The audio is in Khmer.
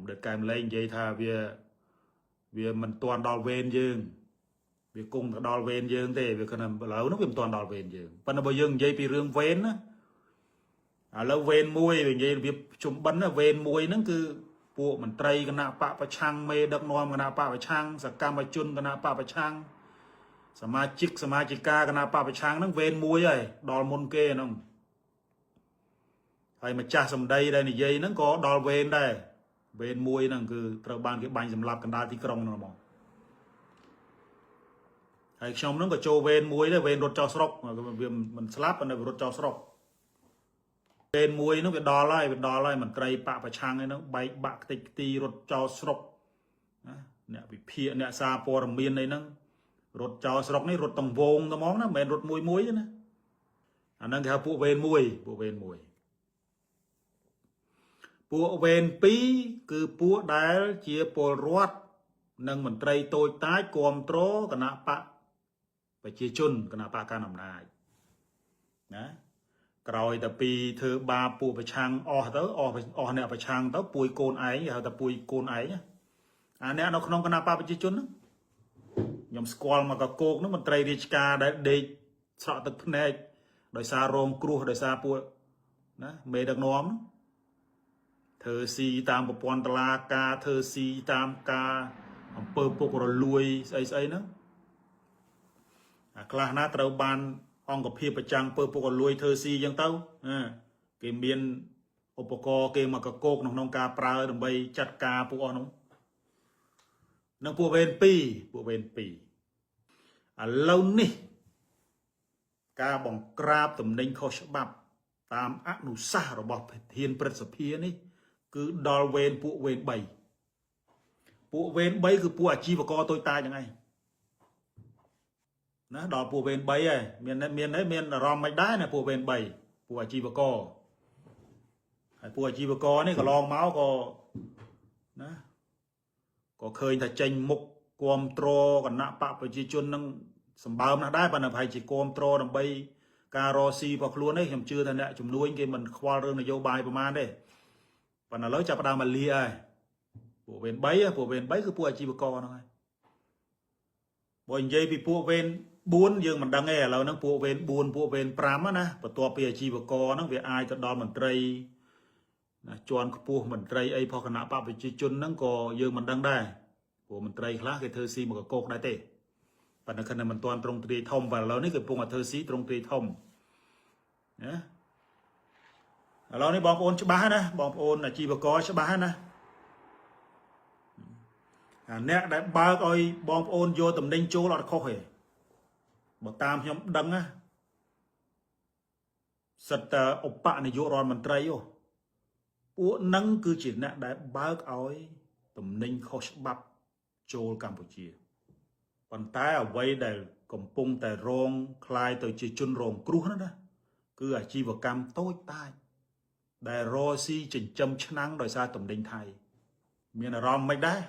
đợt cài lên vậy tha vì mình toàn đòn ven dương vì cùng đòn ven dương thế vì cái nào lỡ nó cũng toàn đòn ven dương phần là bao dương dây bị rương ven á lâu ven môi vì vậy việc chúng bắn là ven môi nó cứ bộ mình tray cái nạp bạ và chăng mê đập nom cái nạp bạ và chăng sạc cam và chun cái nạp bạ và chăng sama chika cái nạp bạ và chăng nó ven môi rồi đòn môn kê nó hay mà cha sầm đây này dây nó có đòn ven đây ven môi nó cứត្រូវបានគេបាញ់សម្លាប់កណ្ដាលទីក្រុងហ្នឹងហ្មងហើយខ្ញុំហ្នឹងក៏ចូលវេនមួយដែរវេនរត់ចោលស្រុកវាមិនស្លាប់ប៉ុន្តែវារត់ចោលស្រុកវេនមួយហ្នឹងវាដល់ហើយមិនត្រីបកប្រឆាំងឯហ្នឹងបែកបាក់ខ្ទេចខ្ទីរត់ចោលស្រុកណាអ្នកវិភាគអ្នកសារព័ត៌មានអីហ្នឹងរត់ចោលស្រុកនេះរត់តង្វងតែហ្មងណាមិនមែនរត់មួយទេណាអាហ្នឹងគេហៅពួកវេនមួយពួកវេន2គឺពួកដែលជាពលរដ្ឋនិងមន្ត្រីតូចតាចគ្រប់គ្រងគណៈបកប្រជាជនគណៈបកកណ្ដាលអំណាចណាក្រោយតែពីធ្វើបាបពួកប្រឆាំងអស់ទៅអស់អ្នកប្រឆាំងទៅពួយកូនឯងគេហៅថាពួយកូនឯងអាអ្នកនៅក្នុងគណៈបកប្រជាជនហ្នឹងខ្ញុំស្គាល់មកកកោកហ្នឹងមន្ត្រីរាជការដែលដេកស្រក់ទឹកភ្នែកដោយសាររងគ្រោះដោយសារពួកណាមេដឹកនាំធ្វើស៊ីតាមប្រព័ន្ធតុលាការធ្វើស៊ីតាមការអំពើពុករលួយស្អីហ្នឹងអាខ្លះណាត្រូវបានអង្គភាពប្រចាំងពើពុករលួយធ្វើស៊ីអញ្ចឹងទៅគេមានឧបករណ៍គេមកកកោកក្នុងការប្រើដើម្បីចាត់ការពួកអស់នោះនឹងពួកវេន2ឥឡូវនេះការបង្ក្រាបតំណែងខុសច្បាប់តាមអនុសាសន៍របស់ប្រធានព្រឹទ្ធសភានេះគឺដល់វេនពួកវេន3គឺពួកអាជីវករតូចតាចហ្នឹងឯងណាដល់ពួកវេន3ហើយមានអារម្មណ៍មិនដែរណាពួកវេន3ពួកអាជីវករហើយពួកអាជីវករនេះកន្លងមកក៏ណាក៏ឃើញថាចេញមុខគ្រប់គ្រងគណៈបកប្រជាជននឹងសម្បើមណាស់ដែរប៉ុន្តែប្រហែលជាគ្រប់គ្រងដើម្បីការរកស៊ីរបស់ខ្លួននេះខ្ញុំជឿថាអ្នកជំនួយគេមិនខ្វល់រឿងនយោបាយប្រមាណទេប៉ុន្តែឥឡូវចាប់ផ្ដើមមកលាហើយពួកវេន3គឺពួកអាជីវករហ្នឹងហើយបើនិយាយពីពួកវេន4យើងមិនដឹងទេឥឡូវហ្នឹងពួកវេន4ពួកវេន5ណាបន្ទាប់ពីអាជីវករហ្នឹងវាអាចទៅដល់មន្ត្រីណាជាន់ខ្ពស់មន្ត្រីអីផុសគណៈបកប្រជាជនហ្នឹងក៏យើងមិនដឹងដែរព្រោះមន្ត្រីខ្លះគេធ្វើស៊ីមកកកដែរទេប៉ុន្តែគាត់មិនទាន់ត្រង់ទ្រាយធំតែឥឡូវនេះគេកំពុងតែធ្វើស៊ីត្រង់ទ្រាយធំណាឥឡូវនេះបងប្អូនច្បាស់ណាបងប្អូនអាជីវករច្បាស់ណាអ្នកដែលបើកឲ្យបងប្អូនយកតំណែងចូលអត់ខុសទេបើតាមខ្ញុំដឹងណាសិតតឧបនាយករដ្ឋមន្ត្រីពួកនឹងគឺជាអ្នកដែលបើកឲ្យតំណែងខុសច្បាប់ចូលកម្ពុជាប៉ុន្តែអ្វីដែលកំពុងតែរងคล้ายទៅជាជនរងគ្រោះណាគឺអាជីវកម្មតូចតាចដែលរកស៊ីចិញ្ចឹមឆ្នាំងដោយសារតំណែងថៃមានអារម្មណ៍មិនដែរ